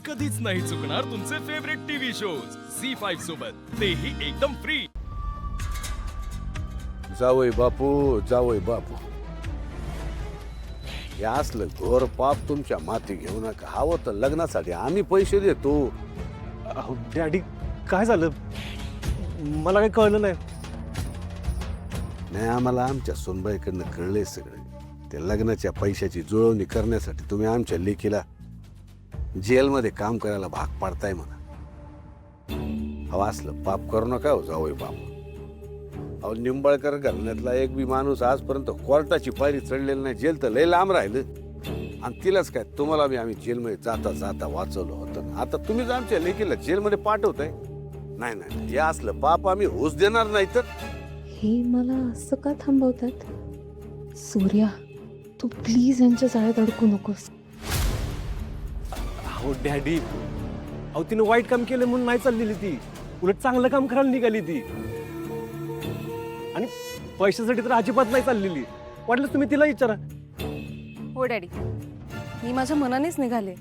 कधीच नाही चुकणार तुमचे फेवरेट टीव्ही शोज झी5 सोबत, तेही एकदम फ्री. जावई बापू हे असलं घोर पाप तुमच्या माती घेऊ नका. हवं तर लग्नासाठी आम्ही पैसे देतो. अहो डॅडी, काय झालं? मला काही कळलं नाही. नाही, आम्हाला आमच्या सोनबाईकडनं कळलंय सगळं. ते लग्नाच्या पैशाची जुळवणी करण्यासाठी तुम्ही आमच्या लेकीला जेलमध्ये काम करायला भाग पाडताय म्हणा. अहो असलं पाप करू नका हो जावई बापू. अहो निंबाळकर घराण्यातला एक बी माणूस आजपर्यंत कोर्टाची पायरी चढलेला नाही. जेल तर लय लांब राहिलं. आणि तिलाच काय, तुम्हाला बी आम्ही जेलमध्ये जाता जाता वाचवलं होतं. आता तुम्हीच आमच्या लेकीला जेलमध्ये पाठवताय. नाही नाही, हे असलं पाप आम्ही होऊच देणार नाही. तर हे मला असं का थांबवतात? सूर्या, तू प्लीज यांच्या जाळ्यात अडकू नकोस. अहो डॅडी, अहो तिने वाईट काम केलं म्हणून नाही चाललेली ती. उलट चांगलं काम करायला निघाली ती. आणि पैशासाठी तर अजिबात नाही चाललेली. वाटलं तुम्ही तिला विचारा. हो डॅडी, मी माझ्या मनानेच निघाले.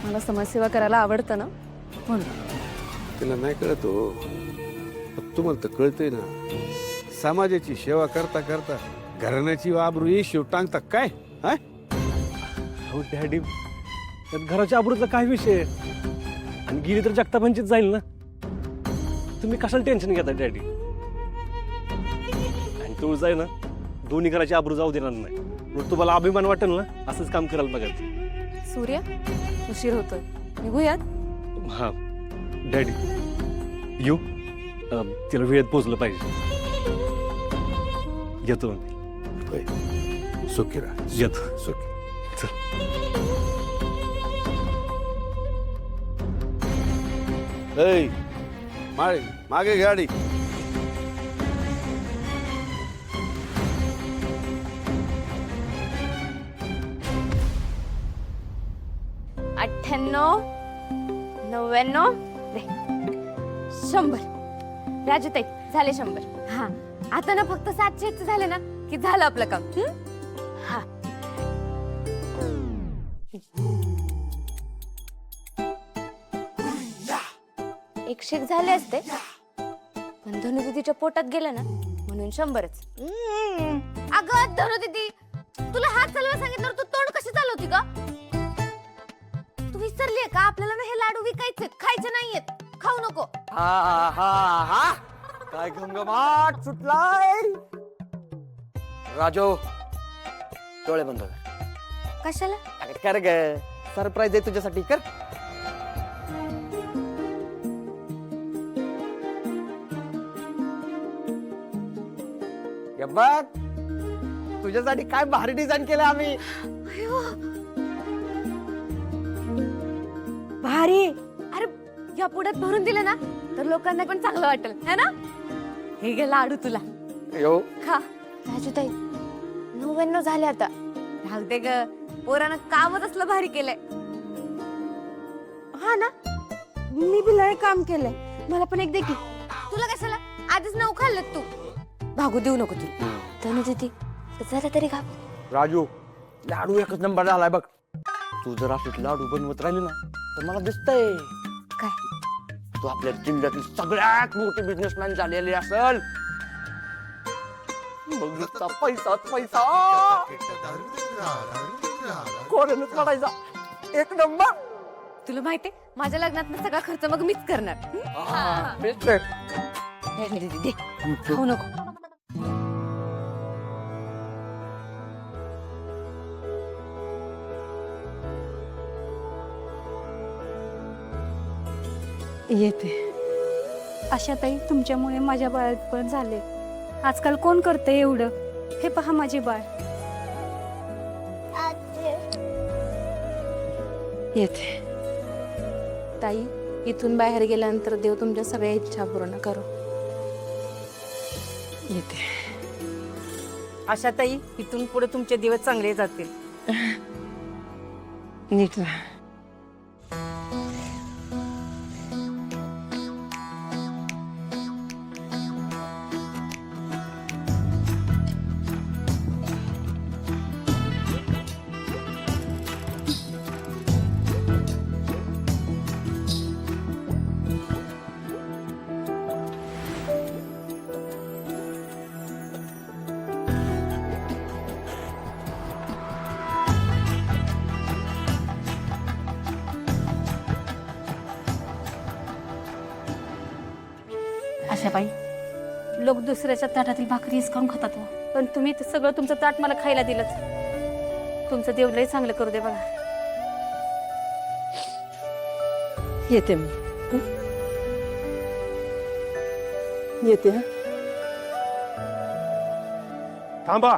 मला समाजसेवा करायला आवडतं ना, म्हणून. तिला नाही कळत हो. तुम्हाला तर कळतंय ना. समाजाची सेवा करता करता घराण्याची आबरू येशीव टांगता काय? हो डॅडी, त्यात घराच्या आबरूचा काय विषय? आणि गेली तर जगतापांचीच जाईल ना. तुम्ही कशाला टेन्शन घेता डॅडी? आणि तो जाय ना, दोन्ही घराची आबरू जाऊ देणार नाही. मग तुम्हाला अभिमान वाटेल ना, असंच काम करायला बघायचं. सूर्या, उशीर होतोय, निघूयात. हा डॅडी, येऊ. तिला वेळेत पोचलं पाहिजे. येतो होय. सुखी राहा. येतो. सुखी. ऐ, मागे गाडी. अठ्ठ्याण्णव, 99, 100. राजूताई, झाले 100. हा, आता ना फक्त 700 झाले ना की झालं आपलं काम. हा, एकशे झाले असते, पण धनु दीदीच्या पोटात गेलं ना म्हणून 100च. अगं धनु दीदी, तुला हात चालवायला सांगितलं तू तोंड कशी चालवती का? तू विसरलीये का आपल्याला ना हे लाडू विकायचे, खायचे नाहीयेत. खाऊ नको. हा हा हा, काय घमघमाट सुटलाय. राजो, डोळे बंद कर. कशाला? अगं कर ग, सरप्राईज आहे तुझ्यासाठी. कर. हे बघ, तुझ्यासाठी काय भारी डिझाईन केलं आम्ही. भारी. अरे या पुढ्यात भरून दिलं ना तर लोकांना पण चांगलं वाटेल, है ना? हे घे लाडू तुला. यो, खा. राजूताई, 99 झाले आता. राहू दे ग, पोरानं कामच असलं भारी केलंय. हा ना, मी बी लय काम केलंय. मला पण एक दे की. तुला कशाला? आधीच 9 खाल्लं तू. भागू देऊ नको तू. धनु दीदी, जरा तरी खा. राजू, लाडू एकच नंबर झालाय बघ. तू जर असं लाडू बनवत राहिली ना तर मला दिसतंय काय? तू आपल्या जिल्ह्यातील सगळ्यात मोठी बिझनेसमॅन झालेली असेल. मग नुसता पैसाच पैसा, कोणानच पडायचा. एक नंबर. तुला माहितीये माझ्या लग्नात सगळा खर्च मग मीच करणार. दे, दे, दे. खाऊ नको. येते. आशाताई, तुमच्यामुळे माझ्या बाळात पण झाले. आजकाल कोण करते एवढं? हे पहा माझे बाळ. येते. ताई, इथून बाहेर गेल्यानंतर देव तुमच्या सगळ्या इच्छा पूर्ण करो. येते. आशाताई, इथून पुढे तुमचे दिवस चांगले जातील. नीट राहा. आशाबाई, लोक दुसऱ्याच्या ताटातील भाकरी हिसकावून खातात हो. पण तुम्ही ते सगळं तुमचं ताट मला खायला दिलंच. तुमचं देव लय चांगलं करू दे बघा. येते मी येते हा. थांबा.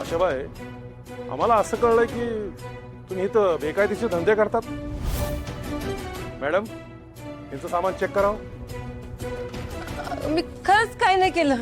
आशाबाई, आम्हाला असं कळलंय की तुम्ही इथं बेकायदेशीर धंदे करतात. मॅडम, यांचं सामान चेक करावं. मी खरंच काही नाही केलं.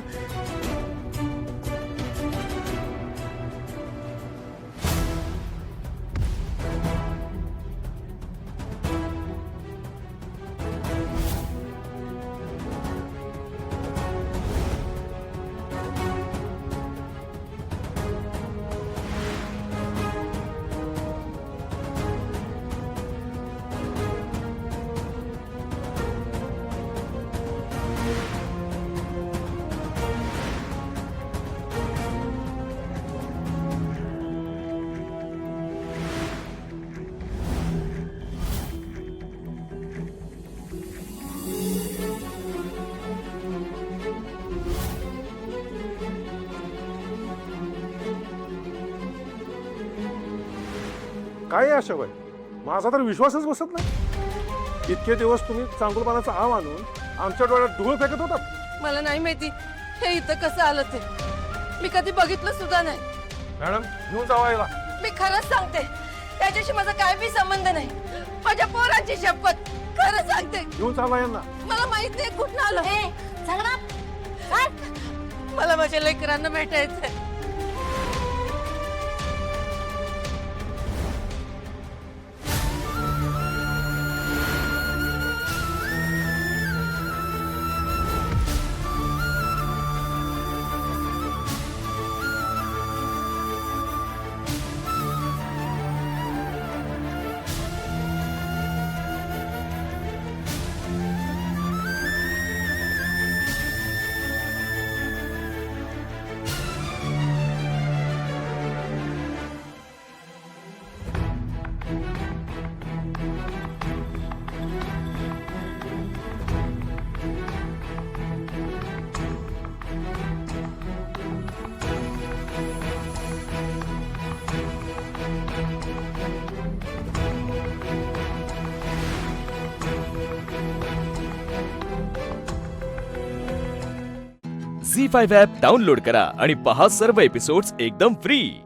काय आहे आशाबाई, माझा तर विश्वासच बसत नाही. इतके दिवस तुम्ही चांगुलपणाचा आव आणून आमच्या डोळ्यात धूळ फेकत होतात. मला नाही माहिती हे इथं कसं आलं ते. मी कधी बघितलं सुद्धा नाही. मॅडम, घेऊन जावा याला. मी खरंच सांगते, त्याच्याशी माझा काय बी संबंध नाही. माझ्या पोरांची शपथ, खरं सांगते. घेऊन चालवा यांना. मला माहित नाही कुठं आलं. चल ना. मला माझ्या लेकरांना भेटायचंय. झी5 ॲप डाउनलोड करा आणि पहा सर्व एपिसोड्स एकदम फ्री.